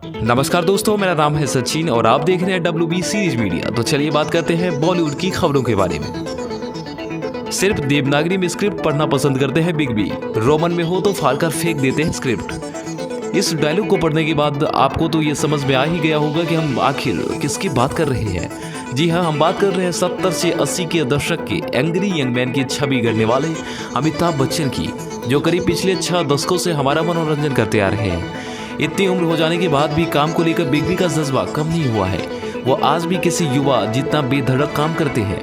नमस्कार दोस्तों, मेरा नाम है सचिन और आप देख रहे हैं WB सीरीज मीडिया। तो चलिए बात करते हैं बॉलीवुड की खबरों के बारे में। सिर्फ देवनागरी में स्क्रिप्ट पढ़ना पसंद करते हैं बिग बी। रोमन में हो तो फाड़कर फेंक देते हैं स्क्रिप्ट। इस डायलॉग को पढ़ने के बाद आपको तो ये समझ में आ ही गया होगा कि हम आखिर किसकी बात कर रहे हैं। जी हाँ, हम बात कर रहे हैं 70 से 80 के दशक के एंग्री यंग मैन की छवि गढ़ने वाले अमिताभ बच्चन की, जो करीब पिछले 6 दशकों से हमारा मनोरंजन करते आ रहे हैं। इतनी उम्र हो जाने के बाद भी काम को लेकर बिग बी का जज्बा कम नहीं हुआ है। वो आज भी किसी युवा जितना बेधड़क काम करते हैं।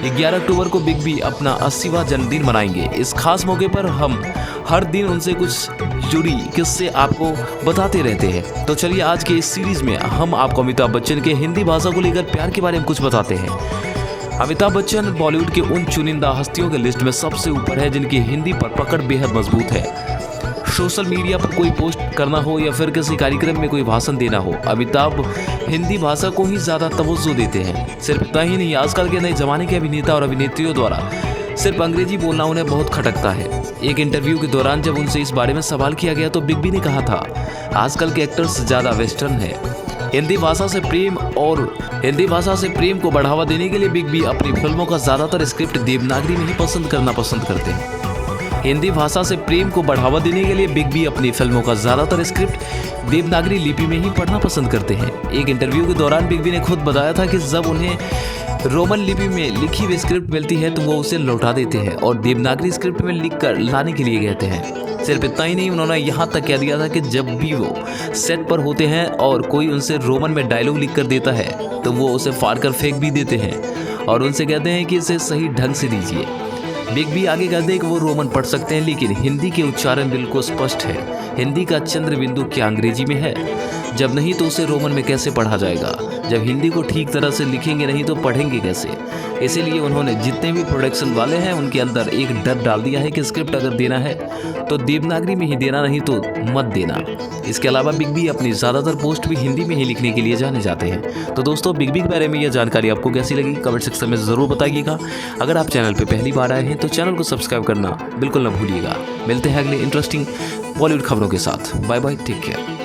11 अक्टूबर को बिग बी अपना 80वां जन्मदिन मनाएंगे। इस खास मौके पर हम हर दिन उनसे कुछ जुड़ी किस्से आपको बताते रहते हैं। तो चलिए आज के इस सीरीज में हम आपको अमिताभ बच्चन के हिंदी भाषा को लेकर प्यार के बारे में कुछ बताते हैं। अमिताभ बच्चन बॉलीवुड के उन चुनिंदा हस्तियों के लिस्ट में सबसे ऊपर है जिनकी हिंदी पर पकड़ बेहद मजबूत है। सोशल मीडिया पर कोई पोस्ट करना हो या फिर किसी कार्यक्रम में कोई भाषण देना हो, अमिताभ हिंदी भाषा को ही ज़्यादा तवज्जो देते हैं। सिर्फ इतना ही नहीं, आजकल के नए जमाने के अभिनेता और अभिनेत्रियों द्वारा सिर्फ अंग्रेजी बोलना उन्हें बहुत खटकता है। एक इंटरव्यू के दौरान जब उनसे इस बारे में सवाल किया गया तो बिग बी ने कहा था, आजकल के एक्टर्स ज़्यादा वेस्टर्न है। हिंदी भाषा से प्रेम को बढ़ावा देने के लिए बिग बी अपनी फिल्मों का ज़्यादातर स्क्रिप्ट देवनागरी में ही करना पसंद करते हैं। हिंदी भाषा से प्रेम को बढ़ावा देने के लिए बिग बी अपनी फिल्मों का ज़्यादातर स्क्रिप्ट देवनागरी लिपि में ही पढ़ना पसंद करते हैं। एक इंटरव्यू के दौरान बिग बी ने खुद बताया था कि जब उन्हें रोमन लिपि में लिखी हुई स्क्रिप्ट मिलती है तो वो उसे लौटा देते हैं और देवनागरी स्क्रिप्ट में लिखकर लाने के लिए कहते हैं। सिर्फ इतना ही नहीं, उन्होंने यहाँ तक कह दिया था कि जब भी वो सेट पर होते हैं और कोई उनसे रोमन में डायलॉग लिख कर देता है तो वो उसे फाड़ कर फेंक भी देते हैं और उनसे कहते हैं कि इसे सही ढंग से दीजिए। बिग बी आगे कहते हैं कि वो रोमन पढ़ सकते हैं लेकिन हिंदी के उच्चारण बिल्कुल स्पष्ट है। हिंदी का चंद्र बिंदु क्या अंग्रेजी में है? जब नहीं तो उसे रोमन में कैसे पढ़ा जाएगा? जब हिंदी को ठीक तरह से लिखेंगे नहीं तो पढ़ेंगे कैसे? इसीलिए उन्होंने जितने भी प्रोडक्शन वाले हैं उनके अंदर एक डर डाल दिया है कि स्क्रिप्ट अगर देना है तो देवनागरी में ही देना, नहीं तो मत देना। इसके अलावा बिग बी अपनी ज़्यादातर पोस्ट भी हिंदी में ही लिखने के लिए जाने जाते हैं। तो दोस्तों, बिग बी के बारे में यह जानकारी आपको कैसी लगी कमेंट सेक्शन में ज़रूर बताइएगा। अगर आप चैनल पर पहली बार आए हैं तो चैनल को सब्सक्राइब करना बिल्कुल ना भूलिएगा। मिलते हैं अगले इंटरेस्टिंग बॉलीवुड खबरों के साथ। Bye bye, take care.